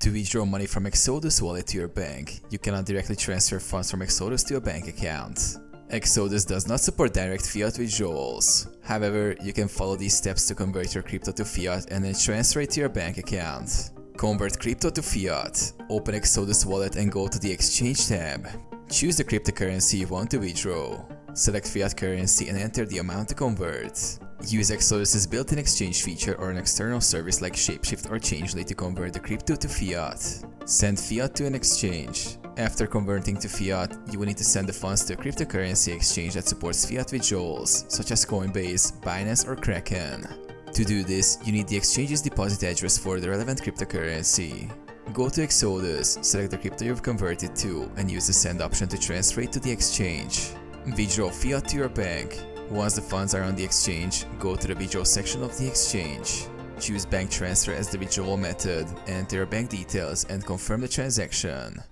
To withdraw money from Exodus wallet to your bank, you cannot directly transfer funds from Exodus to a bank account. Exodus does not support direct fiat withdrawals. However, you can follow these steps to convert your crypto to fiat and then transfer it to your bank account. Convert crypto to fiat. Open Exodus wallet and go to the Exchange tab. Choose the cryptocurrency you want to withdraw. Select fiat currency and enter the amount to convert. Use Exodus's built-in exchange feature or an external service like Shapeshift or Changely to convert the crypto to fiat. Send fiat to an exchange. After converting to fiat, you will need to send the funds to a cryptocurrency exchange that supports fiat withdrawals, such as Coinbase, Binance, or Kraken. To do this, you need the exchange's deposit address for the relevant cryptocurrency. Go to Exodus, select the crypto you've converted to, and use the send option to transfer it to the exchange. Withdraw fiat to your bank. Once the funds are on the exchange, go to the withdraw section of the exchange. Choose bank transfer as the withdrawal method, enter your bank details, and confirm the transaction.